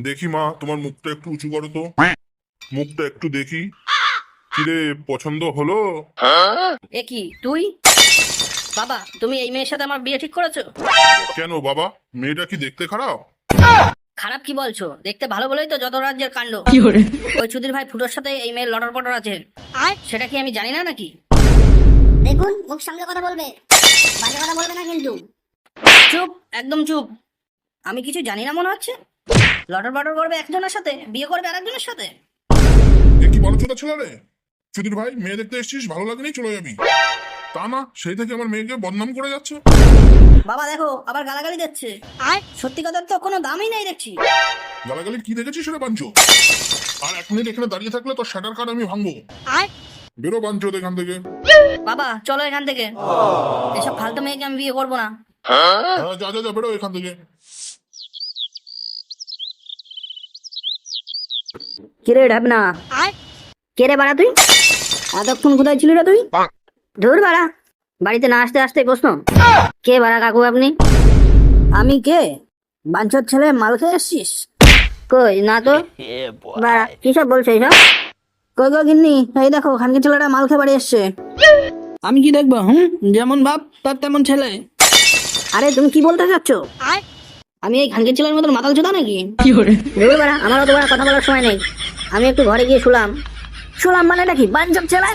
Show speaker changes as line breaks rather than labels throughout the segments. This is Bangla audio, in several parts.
দেখি মা, তোমার মুখটা একটু উঁচু করো তো। মুখটা একটু দেখি। কিরে, পছন্দ হলো?
এ কি তুই? বাবা, তুমি এই মেয়ের সাথে আমার বিয়ে ঠিক করেছো?
কেন বাবা, মেয়েটা কি দেখতে খারাপ?
খারাপ কি বলছো? দেখতে ভালো বলেই তো যত রাজ্যের কাণ্ড। ওই চুদির ভাই ফুটোর সাথে এই মেয়ের লটর পটর আছে। সেটা কি আমি জানি না নাকি?
দেখুন, মুখ সামলে কথা বলবে, বাজে কথা বলবে না কিন্তু।
চুপ, একদম চুপ। আমি কিছু জানি না মনে হচ্ছে। লটর পটর করবে একজনের সাথে, বিয়ে করবে আরেকজনের সাথে।
এ কি বড় ছোট ছেলে রে? চুদির ভাই, মেয়ে দেখতে এসেছিস, ভালো লাগেনি চলে যাবি। তা না, সেই থেকে আমার মেয়েকে বদনাম করে যাচ্ছে।
বাবা দেখো, আবার গালাগালি দিচ্ছে। সত্যি কথার তো কোনো দামই নেই দেখছি।
গালাগালি কি দেখেছিস রে বাঞ্চো? আর 1 মিনিট এখানে দাঁড়িয়ে থাকলে তোর শাটার কার্ড আমি ভাঙবো। বেরো বাঞ্চো এখান থেকে।
বাবা চলো এখান থেকে। এসব ফালতু মেয়েকে আমি বিয়ে করবো না।
হ্যাঁ, যা যা যা, বেরো এখান থেকে।
কিরে ঢাবনা, কে রে বাড়া তুই? এতক্ষণ কোথায় ছিলি রে তুই? ধুর বাড়া, বাড়িতে না আসতে আসতে প্রশ্ন। কে বাড়া কাকু আপনি? আমি কে? বাঞ্চর ছেলে, মাল খেয়ে এসছিস? কই না তো। বাড়া কি সব বলছো এইসব? কই গো গিন্নি, এই দেখো খানকি ছেলেটা মাল খেয়ে বাড়ি এসছে।
আমি কি দেখবো? যেমন বাপ তার তেমন ছেলে।
আরে তুমি কি বলতে চাচ্ছ? আমি এই খানকি ছেলের মতন মাতাল চোদা নাকি?
কি করে?
ধুর বাড়া, আমার অত বড় কথা বলার সময় নেই। আমি একটু ঘরে গিয়ে শুলাম। শুলাম মানে নাকি বাঞ্চর ছেলে?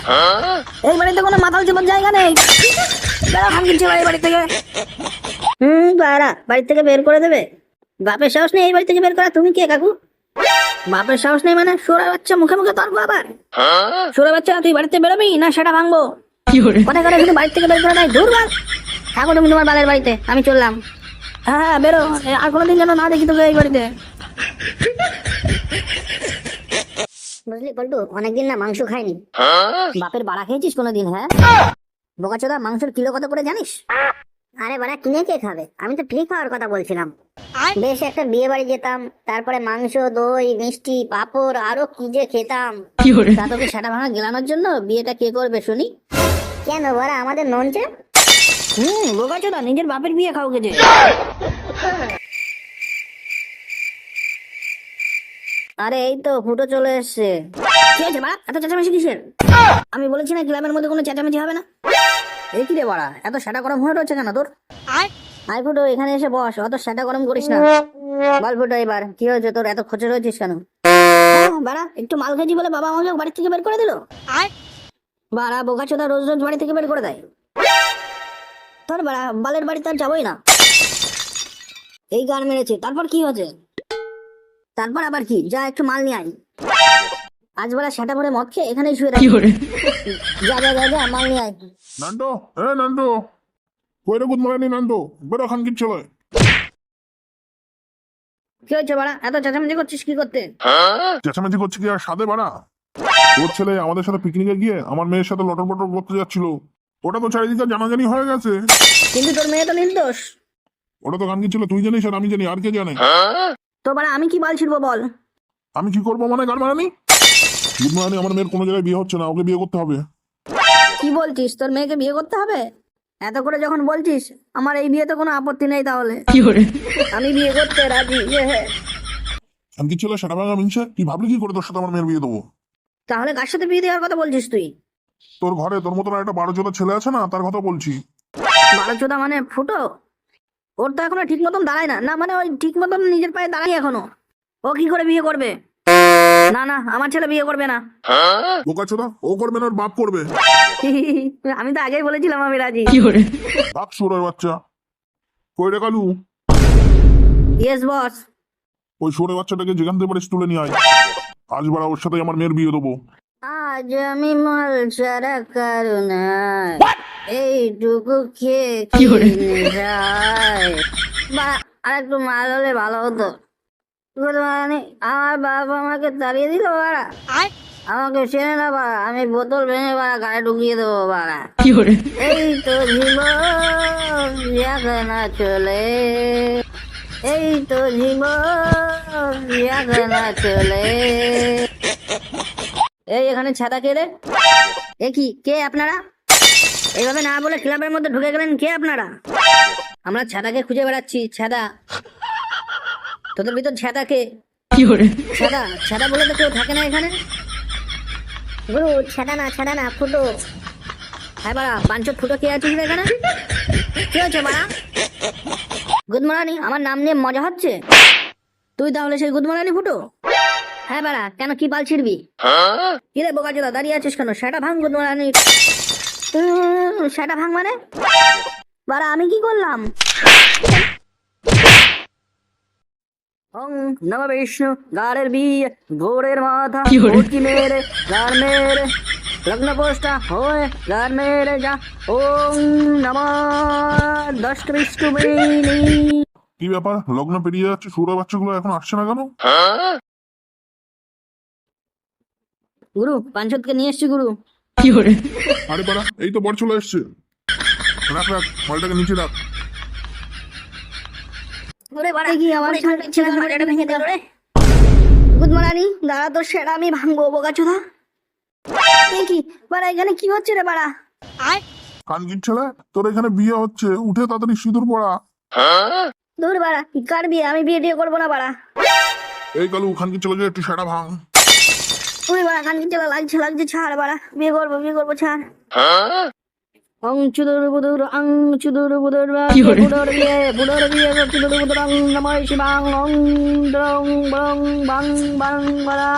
এই বাড়িতে কোনো মাতাল চোদার জায়গা নেই। বেড়া খানকির ছেলে এই বাড়ি থেকে। বাড়া বাড়ি থেকে বের করে দেবে? বাপের সাহস নেই এই বাড়ি থেকে বের করা? তুমি কে কাকু? বাপের সাহস নেই মানে? সোরা বাচ্চা, মুখে মুখে তর্ক আবার। সোরা বাচ্চা, তুই বাড়িতে বেরোবি না সেটা ভাঙবো।
কি করে?
কথা করে কিন্তু বাড়ি থেকে বের করে দেয়। দূর বাল, থাকো তুমি তোমার বালের বাড়িতে, আমি চললাম। হ্যাঁ হ্যাঁ বেরো, আর কোনোদিন যেন না দেখি তোকে এই বাড়িতে।
বুঝলি পল্টু, অনেকদিন না মাংস খাইনি।
বাপের বাড়া খেয়েছিস কোনোদিন? হ্যাঁ বোকাচোদা, মাংসের কিলো কত করে জানিস?
আরে বাড়া, কিনে কে খাবে? আমি তো ফ্রি খাওয়ার কথা বলছিলাম। বেশ একটা বিয়ে বাড়ি যেতাম, তারপরে মাংস, দই, মিষ্টি, পাঁপড়, আরো কি যে খেতাম।
কি করে?
তা তোকে সেটা ভাঙা গেলানোর জন্য বিয়েটা কে করবে শুনি?
কেন বাড়া, আমাদের ননচে?
বোকাচোদা, নিজের বাপের বিয়ে খাও গেছে। আরে এই তো ফুটো চলে এসছে। কি হয়েছে বাড়া, এত চেঁচামেচি কিসের? আমি বলেছি না ক্লাবের মধ্যে কোনো চেঁচামেচি হবে না। এই কি রে বাড়া, এত সেটা গরম হয়ে রয়েছে কেন তোর? আই ফুটো, এখানে এসে বস, অত সেটা গরম করিস না। বল ফুটো, এবার কি হয়েছে তোর? এত খোঁচে রয়েছিস কেন? বাড়া একটু মাল খেয়েছি বলে বাবা আমাকে বাড়ি থেকে বের করে দিল। বাড়া বোকাচোদা, রোজ রোজ বাড়ি থেকে বের করে দেয়। তোর বাড়া বালের বাড়িতে আর যাবোই না। এই গান মেরেছে, তারপর কি হয়েছে? তারপর আবার কি? যা একটু মাল নিয়ে আয়। আজ বেলা সেটা ভরে মদ খেয়ে এখানেই শুয়ে
কি
থাকি।
করে?
যা যা যা যা, মাল নিয়ে আয়।
নান্টু, নান্টু, কই রে গুদমারানি নান্টু, বেরো খানকির ছেলে।
কি হয়েছে বাড়া, এত চেঁচামেচি করছিস কি করতে?
চেঁচামেচি করছে কি আর সাধে বাড়া? ওর ছেলে আমাদের সাথে পিকনিকে গিয়ে আমার মেয়ের সাথে লটর পটর করতে যাচ্ছিল। ওটা তো চারিদিকে জানাজানি হয়ে গেছে।
কিন্তু তোর মেয়ে তো নির্দোষ।
ওটা তো খানকির ছেলে, তুই জানিস আর আমি জানি, আর কে জানে?
তো বাড়া আমি কি বাল ছিড়বো বল?
আমি কি করবো মানে গান মারানি? গুদমারানি, আমার মেয়ের কোনো জায়গায় বিয়ে হচ্ছে না, ওকে বিয়ে করতে হবে।
কি বলছিস, তোর মেয়েকে বিয়ে করতে হবে? এত করে যখন বলছিস, আমার এই বিয়েতে কোনো আপত্তি নেই তাহলে।
কি করে?
আমি বিয়ে করতে রাজি।
খানকির ছেলে সেটা ভাঙা মিনছে, তুই ভাবলি কি করে তোর সাথে আমার মেয়ের বিয়ে দেবো?
তাহলে কার সাথে বিয়ে দেওয়ার কথা বলছিস তুই?
তোর ঘরে তোর মতন একটা 12 জোড়া ছেলে আছে না, তার কথা বলছি।
বারো চোদা মানে ফুটো? ওর তো এখনো ঠিক মতন দাঁড়ায় না। না মানে ওই ঠিক মতন নিজের পায়ে দাঁড়ায় এখনো। ও কি করে বিয়ে করবে? না না, আমার ছেলে বিয়ে করবে না।
বোকাচোদা, ও করবে না, ওর বাপ করবে।
আমি তো আগেই বলেছিলাম আমি রাজি।
কি করে?
বাপ সুরের বাচ্চা। কই রে কালু,
ইয়েস বস।
ওই সুরের বাচ্চাটাকে যেখান থেকে পারিস তুলে নিয়ে আয়। আজ বাড়া ওর সাথে আমার মেয়ের বিয়ে দেবো।
আজ আমি মাল ছাড়া কারণায় এইটুকু খেয়ে
কি করে?
বা আর একটু মাল হলে ভালো হতো। মানে আমার বাবা আমাকে তাড়িয়ে দিল বাড়া। আমাকে চেনে না বাড়া, আমি বোতল ভেঙে বাড়া গায়ে ঢুকিয়ে দেবো বাড়া।
কি করে?
এই তো জীবন না চলে, এই তো জীবন না চলে। এই এখানে ছাতা কে রে? এ কি, কে আপনারা? এইভাবে না বলে ক্লাবের মধ্যে ঢুকে গেলেন, কে আপনারা? আমরা ছাতাকে খুঁজে বেড়াচ্ছি। ছাতা? তোদের ভিতর ছাতা কে? সেটা সেটা বলে তো কেউ থাকে না এখানে।
গুরু ছাদা না ফুটো।
হ্যাঁ বাড়া পাঁচশো ফুটো কে আছিস রে এখানে? কি হয়েছে বাড়া? গুদমারানি আমার নাম নিয়ে মজা হচ্ছে? তুই তাহলে সেই গুদমারানি ফুটো? হ্যাঁ বাড়া কেন কি পাল ছিড়বি? কি রে বোকাচোদা দাঁড়িয়ে আছিস কেন? সেটা ভাঙ গুদমারানি। সেটা ভাঙ মানে? বাড়া আমি কি করলাম? ওং নম বিষ্ণু গাড়ের বিয়ে ঘোড়ের মাথা উটকি মেরে গাড় মেরে লগ্ন পোষ্টা হয়ে গাড় মেরে যা। ওং নম দষ্ট বিষ্ণু বেণী।
কি ব্যাপার, লগ্ন পেরিয়ে যাচ্ছে, শুয়োরের বাচ্চাগুলো এখন আসছে না কেন?
গুরু পাঞ্চতকে নিয়ে এসছি গুরু।
আরে পাড়া, এই তো বর চলে এসছে। রাখ রাখ, মালটাকে নিচে রাখ।
ওরে বাড়া কি আমার সামনে ছিল মাটিটা ভেঙে দিল রে। গুদমারানি দাঁড়া তোর সেটা আমি ভাঙবো বোকাচোদা। কি বাড়া এখানে কি হচ্ছে রে বাড়া?
কানকির ছেলে, তোর এখানে বিয়ে হচ্ছে, উঠে তাড়াতাড়ি সিঁদুর পড়া।
দূর বাড়া কার বিয়ে? আমি বিয়ে টিয়ে করবো না বাড়া।
এই কালু, খানকির ছেলে একটু সেটা ভাঙ।
ওই বাড়া কানকি চলা লাগছে ছাড় বাড়া। বিয়ে করবো ছাড়। অং চুদুর বুদুর অং চুদুর বুদুর বুদুর বিয়ে চুদুর বুদুর অং নমঃ শিবাং অং দ্রং বং বাং বাং বাড়া।